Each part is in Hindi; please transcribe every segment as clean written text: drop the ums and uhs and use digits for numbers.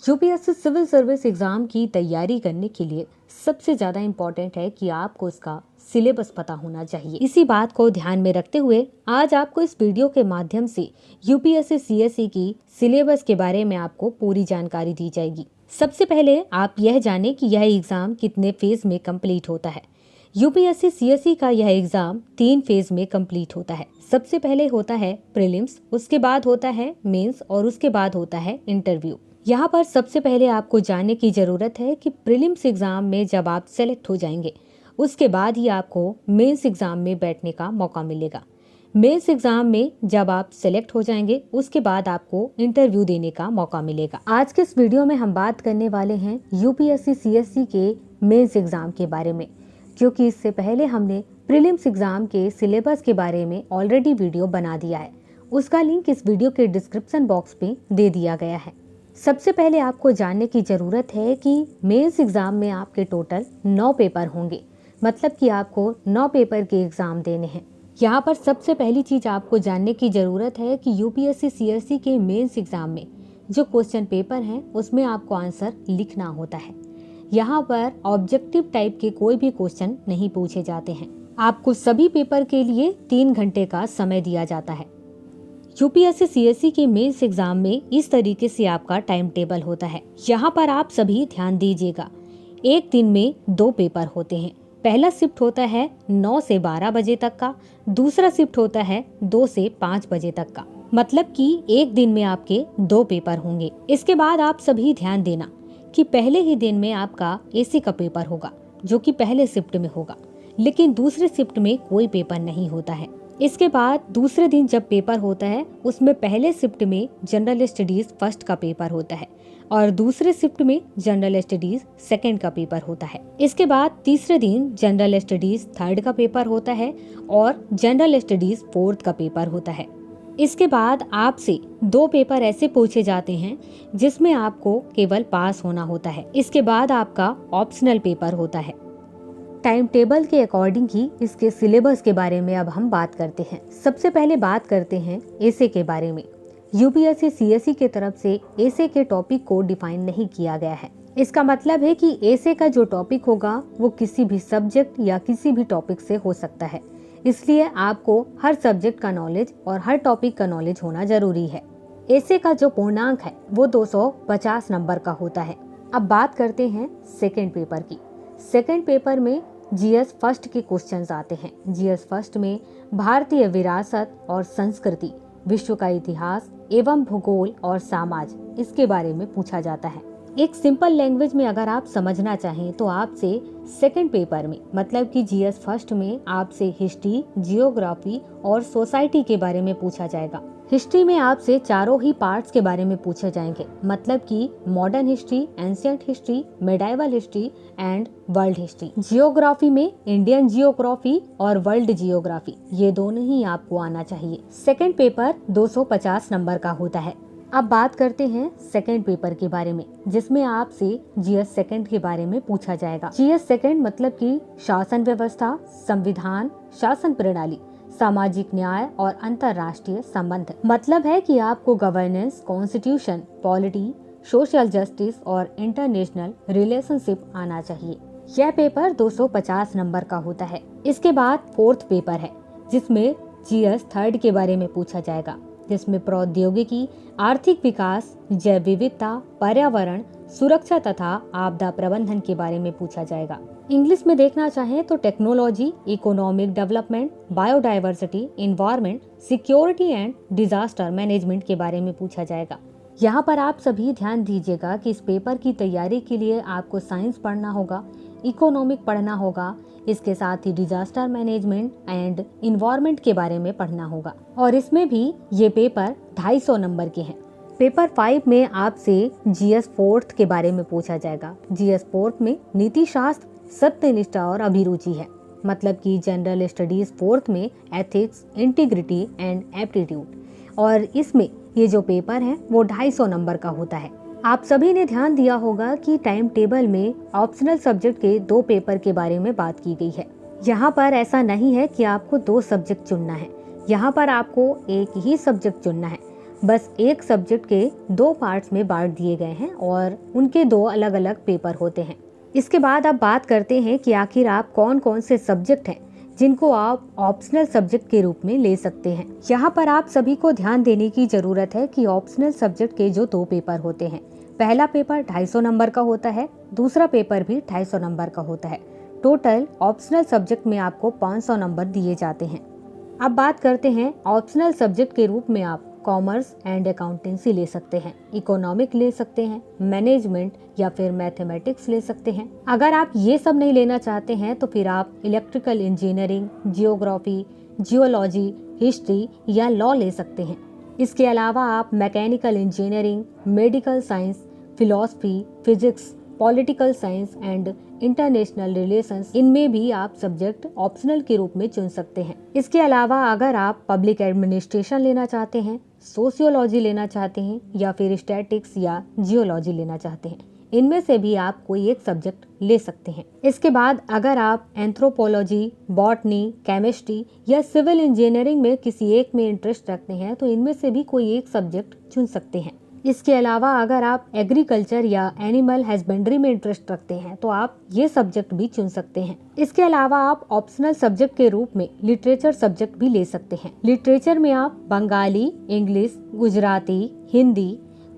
यूपीएससी सिविल सर्विस एग्जाम की तैयारी करने के लिए सबसे ज़्यादा इम्पॉर्टेंट है कि आपको इसका सिलेबस पता होना चाहिए। इसी बात को ध्यान में रखते हुए आज आपको इस वीडियो के माध्यम से यूपीएससी सीएसई की सिलेबस के बारे में आपको पूरी जानकारी दी जाएगी। सबसे पहले आप यह जानें कि यह एग्ज़ाम कितने फेज में कंप्लीट होता है। यूपीएससी सीएसई का यह एग्ज़ाम 3 फेज में कंप्लीट होता है। सबसे पहले होता है प्रीलिम्स, उसके बाद होता है मेंस और उसके बाद होता है इंटरव्यू। यहाँ पर सबसे पहले आपको जानने की ज़रूरत है कि प्रीलिम्स एग्ज़ाम में जब आप सेलेक्ट हो जाएंगे उसके बाद ही आपको मेंस एग्ज़ाम में बैठने का मौका मिलेगा। मेंस एग्ज़ाम में जब आप सेलेक्ट हो जाएंगे उसके बाद आपको इंटरव्यू देने का मौका मिलेगा। आज के इस वीडियो में हम बात करने वाले हैं यूपीएससी सीएसई के मेंस एग्ज़ाम के बारे में, क्योंकि इससे पहले हमने प्रीलिम्स एग्ज़ाम के सिलेबस के बारे में ऑलरेडी वीडियो बना दिया है। उसका लिंक इस वीडियो के डिस्क्रिप्शन बॉक्स पे दे दिया गया है। सबसे पहले आपको जानने की ज़रूरत है कि मेंस एग्ज़ाम में आपके टोटल 9 पेपर होंगे, मतलब कि आपको 9 पेपर के एग्ज़ाम देने हैं। यहाँ पर सबसे पहली चीज़ आपको जानने की ज़रूरत है कि यूपीएससी सीएसई के मेंस एग्ज़ाम में जो क्वेश्चन पेपर हैं उसमें आपको आंसर लिखना होता है। यहाँ पर ऑब्जेक्टिव टाइप के कोई भी क्वेश्चन नहीं पूछे जाते हैं। आपको सभी पेपर के लिए 3 घंटे का समय दिया जाता है। यूपीएससी सीएसई के मेंस एग्जाम में इस तरीके से आपका टाइम टेबल होता है। यहाँ पर आप सभी ध्यान दीजिएगा। एक दिन में 2 पेपर होते हैं। पहला शिफ्ट होता है 9 से 12 बजे तक का, दूसरा शिफ्ट होता है 2 से 5 बजे तक का, मतलब कि एक दिन में आपके 2 पेपर होंगे। इसके बाद आप सभी ध्यान देना कि पहले ही दिन में आपका एसी का पेपर होगा जो कि पहले शिफ्ट में होगा, लेकिन दूसरे शिफ्ट में कोई पेपर नहीं होता है। इसके बाद दूसरे दिन जब पेपर होता है उसमें पहले शिफ्ट में जनरल स्टडीज फर्स्ट का पेपर होता है और दूसरे शिफ्ट में जनरल स्टडीज सेकंड का पेपर होता है। इसके बाद तीसरे दिन जनरल स्टडीज थर्ड का पेपर होता है और जनरल स्टडीज फोर्थ का पेपर होता है। इसके बाद आपसे 2 पेपर ऐसे पूछे जाते हैं जिसमें आपको केवल पास होना होता है। इसके बाद आपका ऑप्शनल पेपर होता है। टाइम टेबल के अकॉर्डिंग ही इसके सिलेबस के बारे में अब हम बात करते हैं। सबसे पहले बात करते हैं एसे के बारे में। यूपीएससी सीएसई के तरफ से एसे के टॉपिक को डिफाइन नहीं किया गया है। इसका मतलब है कि एसे का जो टॉपिक होगा वो किसी भी सब्जेक्ट या किसी भी टॉपिक से हो सकता है, इसलिए आपको हर सब्जेक्ट का नॉलेज और हर टॉपिक का नॉलेज होना जरूरी है। एसे का जो पूर्णांक है वो 250 नंबर का होता है। अब बात करते हैं सेकेंड पेपर की। सेकेंड पेपर में जीएस फर्स्ट के क्वेश्चंस आते हैं। जीएस फर्स्ट में भारतीय विरासत और संस्कृति, विश्व का इतिहास एवं भूगोल और समाज, इसके बारे में पूछा जाता है। एक सिंपल लैंग्वेज में अगर आप समझना चाहें तो आपसे सेकंड पेपर में, मतलब कि जीएस फर्स्ट में आपसे हिस्ट्री, जियोग्राफी और सोसाइटी के बारे में पूछा जाएगा। हिस्ट्री में आपसे चारों ही पार्ट्स के बारे में पूछे जाएंगे, मतलब कि modern history, ancient history, medieval history and world history. Geography में इंडियन जियोग्राफी और वर्ल्ड जियोग्राफी, ये दोनों ही आपको आना चाहिए। सेकंड पेपर 250 नंबर का होता है। अब बात करते हैं सेकंड पेपर के बारे में, जिसमें आपसे जीएस सेकंड के बारे में पूछा जाएगा। जीएस सेकंड मतलब कि शासन व्यवस्था, संविधान, शासन प्रणाली, सामाजिक न्याय और अंतर्राष्ट्रीय संबंध। मतलब है कि आपको governance, constitution, polity, social justice और इंटरनेशनल रिलेशनशिप आना चाहिए। यह पेपर 250 नंबर का होता है। इसके बाद फोर्थ पेपर है जिसमें जीएस थर्ड के बारे में पूछा जाएगा, जिसमें प्रौद्योगिकी, आर्थिक विकास, जैव विविधता, पर्यावरण, सुरक्षा तथा आपदा प्रबंधन के बारे में पूछा जाएगा। इंग्लिश में देखना चाहें तो technology, economic development, biodiversity, environment, security and disaster management के बारे में पूछा जाएगा। यहाँ पर आप सभी ध्यान दीजिएगा कि इस पेपर की तैयारी के लिए आपको साइंस पढ़ना होगा, इकोनॉमिक पढ़ना होगा, इसके साथ ही डिजास्टर मैनेजमेंट एंड इन्वायरमेंट के बारे में पढ़ना होगा, और इसमें भी ये पेपर 250 नंबर के हैं। पेपर 5 में आपसे जीएस फोर्थ के बारे में पूछा जाएगा। जीएस फोर्थ में नीति शास्त्र, सत्यनिष्ठा और अभिरुचि है, मतलब कि जनरल स्टडीज फोर्थ में एथिक्स, इंटीग्रिटी एंड एप्टीट्यूड, और इसमें ये जो पेपर है वो 250 नंबर का होता है। आप सभी ने ध्यान दिया होगा कि टाइम टेबल में ऑप्शनल सब्जेक्ट के 2 पेपर के बारे में बात की गई है। यहाँ पर ऐसा नहीं है कि आपको 2 सब्जेक्ट चुनना है, यहाँ पर आपको एक ही सब्जेक्ट चुनना है। बस एक सब्जेक्ट के 2 पार्ट्स में बांट दिए गए हैं और उनके 2 अलग अलग पेपर होते हैं। इसके बाद अब बात करते हैं कि आखिर आप कौन कौन से सब्जेक्ट हैं जिनको आप ऑप्शनल सब्जेक्ट के रूप में ले सकते हैं। यहाँ पर आप सभी को ध्यान देने की जरूरत है कि ऑप्शनल सब्जेक्ट के जो 2 पेपर होते हैं, पहला पेपर 250 नंबर का होता है, दूसरा पेपर भी 250 नंबर का होता है। टोटल ऑप्शनल सब्जेक्ट में आपको 500 नंबर दिए जाते हैं। अब बात करते हैं ऑप्शनल सब्जेक्ट के रूप में आप कॉमर्स एंड अकाउंटेंसी ले सकते हैं, इकोनॉमिक ले सकते हैं, मैनेजमेंट या फिर मैथमेटिक्स ले सकते हैं। अगर आप ये सब नहीं लेना चाहते हैं तो फिर आप electrical engineering, geography, geology, history या लॉ ले सकते हैं। इसके अलावा आप mechanical engineering, medical science, philosophy, physics, political science and international relations, इनमें भी आप सब्जेक्ट ऑप्शनल के रूप में चुन सकते हैं। इसके अलावा अगर आप पब्लिक एडमिनिस्ट्रेशन लेना चाहते हैं, सोशियोलॉजी लेना चाहते हैं या फिर स्टैटिक्स या जियोलॉजी लेना चाहते हैं, इनमें से भी आप कोई एक सब्जेक्ट ले सकते हैं। इसके बाद अगर आप एंथ्रोपोलॉजी, बॉटनी, केमिस्ट्री या सिविल इंजीनियरिंग में किसी एक में इंटरेस्ट रखते हैं तो इनमें से भी कोई एक सब्जेक्ट चुन सकते हैं। इसके अलावा अगर आप एग्रीकल्चर या एनिमल हस्बेंड्री में इंटरेस्ट रखते हैं तो आप ये सब्जेक्ट भी चुन सकते हैं। इसके अलावा आप ऑप्शनल सब्जेक्ट के रूप में लिटरेचर सब्जेक्ट भी ले सकते हैं। लिटरेचर में आप बंगाली, इंग्लिश, गुजराती, हिंदी,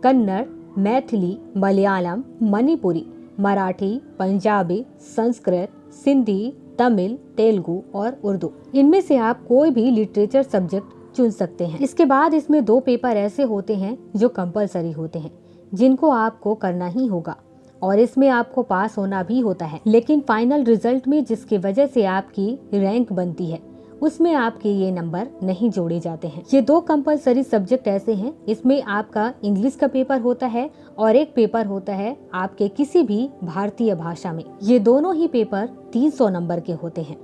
कन्नड़, मैथिली, मलयालम, मणिपुरी, मराठी, पंजाबी, संस्कृत, सिंधी, तमिल, तेलुगु और उर्दू, इनमें से आप कोई भी लिटरेचर सब्जेक्ट चुन सकते हैं। इसके बाद इसमें 2 पेपर ऐसे होते हैं जो कंपलसरी होते हैं, जिनको आपको करना ही होगा और इसमें आपको पास होना भी होता है। लेकिन फाइनल रिजल्ट में जिसकी वजह से आपकी रैंक बनती है, उसमें आपके ये नंबर नहीं जोड़े जाते हैं। ये 2 कंपलसरी सब्जेक्ट ऐसे हैं, इसमें आपका इंग्लिश का पेपर होता है और एक पेपर होता है आपके किसी भी भारतीय भाषा में। ये दोनों ही पेपर 300 नंबर के होते हैं।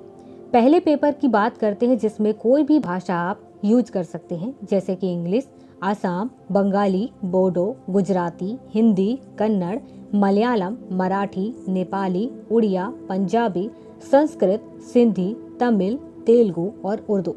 पहले पेपर की बात करते हैं जिसमें कोई भी भाषा आप यूज कर सकते हैं, जैसे कि इंग्लिश, आसाम, बंगाली, बोडो, गुजराती, हिंदी, कन्नड़, मलयालम, मराठी, नेपाली, उड़िया, पंजाबी, संस्कृत, सिंधी, तमिल, तेलुगु और उर्दू,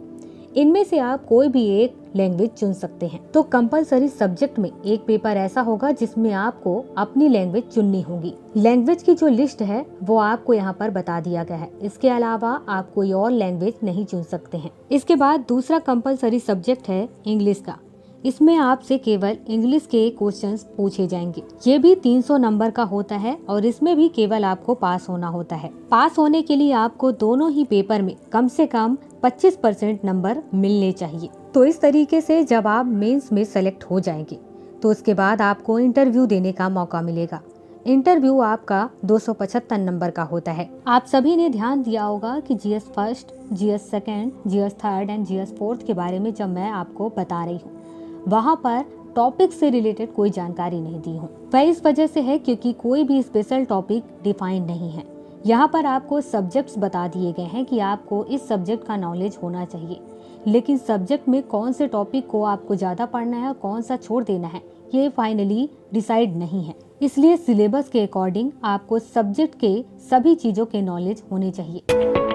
इनमें से आप कोई भी एक लैंग्वेज चुन सकते हैं। तो कंपलसरी सब्जेक्ट में एक पेपर ऐसा होगा जिसमें आपको अपनी लैंग्वेज चुननी होगी। लैंग्वेज की जो लिस्ट है वो आपको यहाँ पर बता दिया गया है। इसके अलावा आप कोई और लैंग्वेज नहीं चुन सकते हैं। इसके बाद दूसरा कंपलसरी सब्जेक्ट है इंग्लिश का। इसमें आपसे केवल इंग्लिश के क्वेश्चंस पूछे जाएंगे। ये भी 300 नंबर का होता है और इसमें भी केवल आपको पास होना होता है। पास होने के लिए आपको दोनों ही पेपर में कम से कम 25% नंबर मिलने चाहिए। तो इस तरीके से जब आप मेंस में सेलेक्ट हो जाएंगे तो उसके बाद आपको इंटरव्यू देने का मौका मिलेगा। इंटरव्यू आपका 275 नंबर का होता है। आप सभी ने ध्यान दिया होगा कि GS first, GS second, GS third and GS fourth के बारे में जब मैं आपको बता रही हूँ, वहाँ पर टॉपिक से रिलेटेड कोई जानकारी नहीं दी हूँ। वह इस वजह से है क्योंकि कोई भी स्पेशल टॉपिक डिफाइन नहीं है। यहाँ पर आपको सब्जेक्ट्स बता दिए गए हैं कि आपको इस सब्जेक्ट का नॉलेज होना चाहिए, लेकिन सब्जेक्ट में कौन से टॉपिक को आपको ज़्यादा पढ़ना है और कौन सा छोड़ देना है, ये फाइनली डिसाइड नहीं है। इसलिए सिलेबस के अकॉर्डिंग आपको सब्जेक्ट के सभी चीज़ों के नॉलेज होने चाहिए।